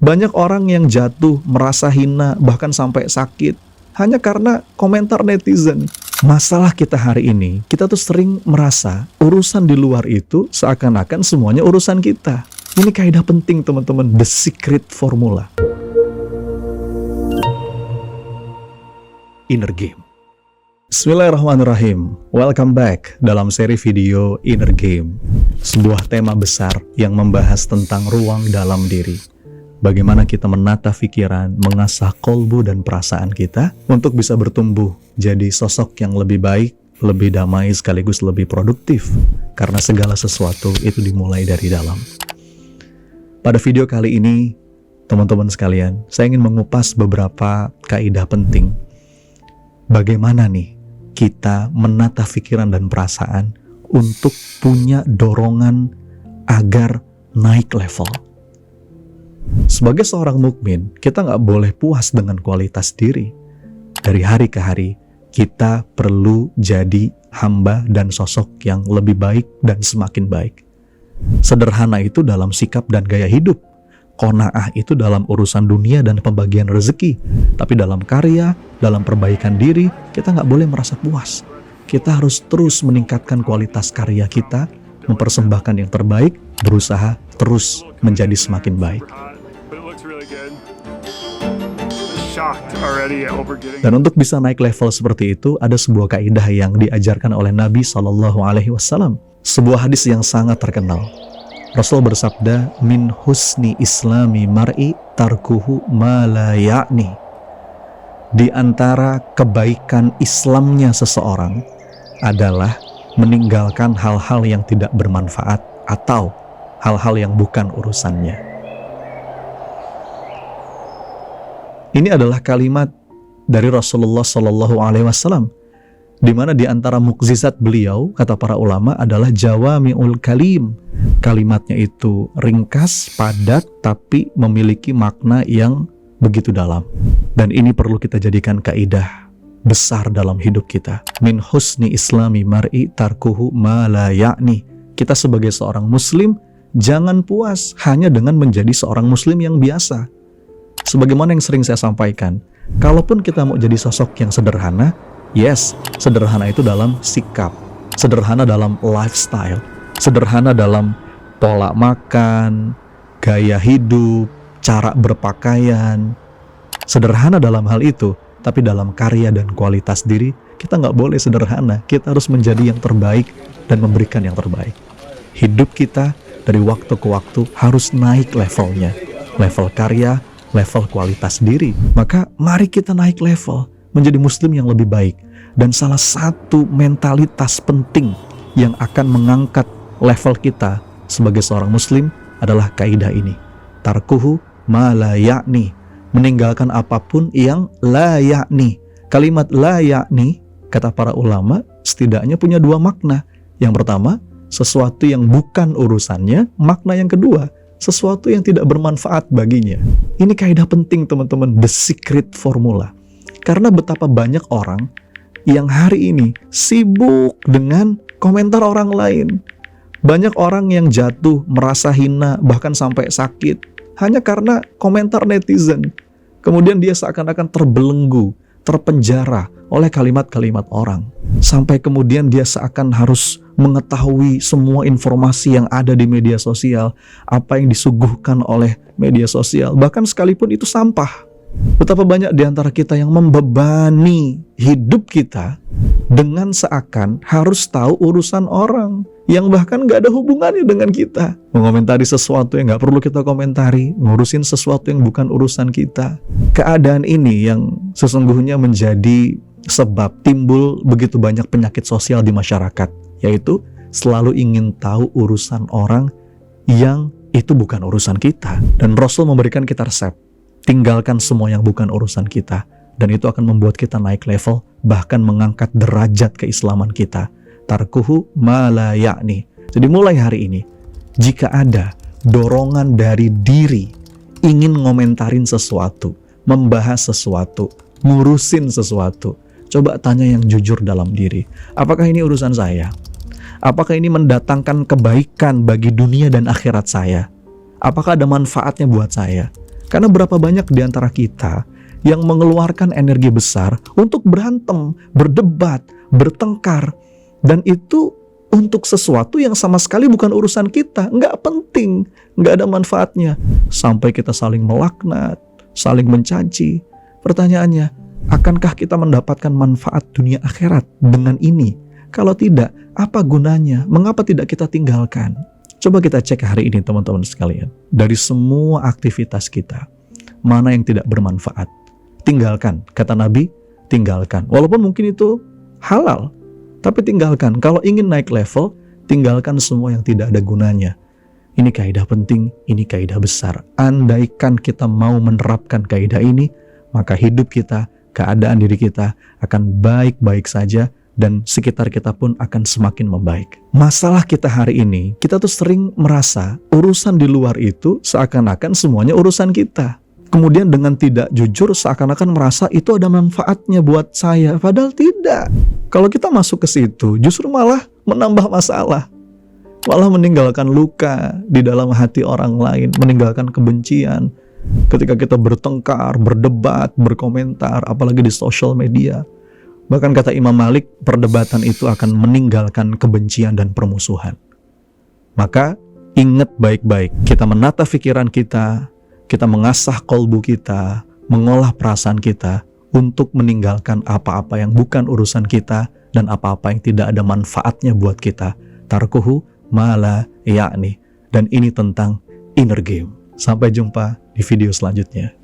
Banyak orang yang jatuh, merasa hina, bahkan sampai sakit hanya karena komentar netizen. Masalah kita hari ini, kita tuh sering merasa urusan di luar itu seakan-akan semuanya urusan kita. Ini kaidah penting teman-teman, the secret formula. Inner Game. Bismillahirrahmanirrahim. Welcome back dalam seri video Inner Game. Sebuah tema besar yang membahas tentang ruang dalam diri. Bagaimana kita menata pikiran, mengasah kolbu dan perasaan kita untuk bisa bertumbuh jadi sosok yang lebih baik, lebih damai sekaligus lebih produktif. Karena segala sesuatu itu dimulai dari dalam. Pada video kali ini, teman-teman sekalian, saya ingin mengupas beberapa kaidah penting. Bagaimana nih kita menata pikiran dan perasaan untuk punya dorongan agar naik level. Sebagai seorang mukmin, kita nggak boleh puas dengan kualitas diri. Dari hari ke hari, kita perlu jadi hamba dan sosok yang lebih baik dan semakin baik. Sederhana itu dalam sikap dan gaya hidup. Qanaah itu dalam urusan dunia dan pembagian rezeki. Tapi dalam karya, dalam perbaikan diri, kita nggak boleh merasa puas. Kita harus terus meningkatkan kualitas karya kita, mempersembahkan yang terbaik, berusaha terus menjadi semakin baik. Dan untuk bisa naik level seperti itu, ada sebuah kaidah yang diajarkan oleh Nabi SAW. Sebuah hadis yang sangat terkenal. Rasul bersabda, min husni islami mar'i tarkuhu ma la ya'ni. Di antara kebaikan Islamnya seseorang adalah meninggalkan hal-hal yang tidak bermanfaat atau hal-hal yang bukan urusannya. Ini adalah kalimat dari Rasulullah SAW, di mana di antara mukjizat beliau, kata para ulama, adalah jawami'ul kalim. Kalimatnya itu ringkas, padat, tapi memiliki makna yang begitu dalam. Dan ini perlu kita jadikan kaidah besar dalam hidup kita. Min husni islami mar'i tarkuhu ma la ya'ni. Kita sebagai seorang muslim, jangan puas hanya dengan menjadi seorang muslim yang biasa. Sebagaimana yang sering saya sampaikan, kalaupun kita mau jadi sosok yang sederhana, yes, sederhana itu dalam sikap, sederhana dalam lifestyle, sederhana dalam pola makan, gaya hidup, cara berpakaian, sederhana dalam hal itu, tapi dalam karya dan kualitas diri, kita nggak boleh sederhana, kita harus menjadi yang terbaik dan memberikan yang terbaik. Hidup kita dari waktu ke waktu harus naik levelnya, level karya, level kualitas diri. Maka mari kita naik level menjadi muslim yang lebih baik. Dan salah satu mentalitas penting yang akan mengangkat level kita sebagai seorang muslim adalah kaidah ini. Tarkuhu ma la ya'ni. Meninggalkan apapun yang la ya'ni. Kalimat la ya'ni, kata para ulama, setidaknya punya dua makna. Yang pertama, sesuatu yang bukan urusannya. Makna yang kedua, sesuatu yang tidak bermanfaat baginya. Ini kaidah penting teman-teman, the secret formula. Karena betapa banyak orang yang hari ini sibuk dengan komentar orang lain. Banyak orang yang jatuh, merasa hina, bahkan sampai sakit hanya karena komentar netizen. Kemudian dia seakan-akan terbelenggu, terpenjara oleh kalimat-kalimat orang. Sampai kemudian dia seakan harus mengetahui semua informasi yang ada di media sosial, apa yang disuguhkan oleh media sosial, bahkan sekalipun itu sampah. Betapa banyak di antara kita yang membebani hidup kita dengan seakan harus tahu urusan orang yang bahkan gak ada hubungannya dengan kita. Mengomentari sesuatu yang gak perlu kita komentari, ngurusin sesuatu yang bukan urusan kita. Keadaan ini yang sesungguhnya menjadi sebab timbul begitu banyak penyakit sosial di masyarakat, yaitu selalu ingin tahu urusan orang yang itu bukan urusan kita. Dan Rasul memberikan kita resep, tinggalkan semua yang bukan urusan kita, dan itu akan membuat kita naik level, bahkan mengangkat derajat keislaman kita. Tarkuhu ma la ya'ni. Jadi mulai hari ini, jika ada dorongan dari diri ingin ngomentarin sesuatu, membahas sesuatu, ngurusin sesuatu, coba tanya yang jujur dalam diri. Apakah ini urusan saya? Apakah ini mendatangkan kebaikan bagi dunia dan akhirat saya? Apakah ada manfaatnya buat saya? Karena berapa banyak di antara kita yang mengeluarkan energi besar untuk berantem, berdebat, bertengkar, dan itu untuk sesuatu yang sama sekali bukan urusan kita, nggak penting, nggak ada manfaatnya. Sampai kita saling melaknat, saling mencaci. Pertanyaannya, akankah kita mendapatkan manfaat dunia akhirat dengan ini? Kalau tidak, apa gunanya? Mengapa tidak kita tinggalkan? Coba kita cek hari ini teman-teman sekalian. Dari semua aktivitas kita, mana yang tidak bermanfaat? Tinggalkan, kata Nabi, tinggalkan. Walaupun mungkin itu halal, tapi tinggalkan. Kalau ingin naik level, tinggalkan semua yang tidak ada gunanya. Ini kaidah penting, ini kaidah besar. Andaikan kita mau menerapkan kaidah ini, maka hidup kita, keadaan diri kita akan baik-baik saja, dan sekitar kita pun akan semakin membaik. Masalah kita hari ini, kita tuh sering merasa urusan di luar itu seakan-akan semuanya urusan kita. Kemudian dengan tidak jujur seakan-akan merasa itu ada manfaatnya buat saya. Padahal tidak. Kalau kita masuk ke situ justru malah menambah masalah. Malah meninggalkan luka di dalam hati orang lain. Meninggalkan kebencian. Ketika kita bertengkar, berdebat, berkomentar, apalagi di sosial media. Bahkan kata Imam Malik, perdebatan itu akan meninggalkan kebencian dan permusuhan. Maka ingat baik-baik, kita menata pikiran kita mengasah kolbu kita, mengolah perasaan kita untuk meninggalkan apa-apa yang bukan urusan kita dan apa-apa yang tidak ada manfaatnya buat kita. Tarkuhu mala ya'ni. Dan ini tentang inner game. Sampai jumpa di video selanjutnya.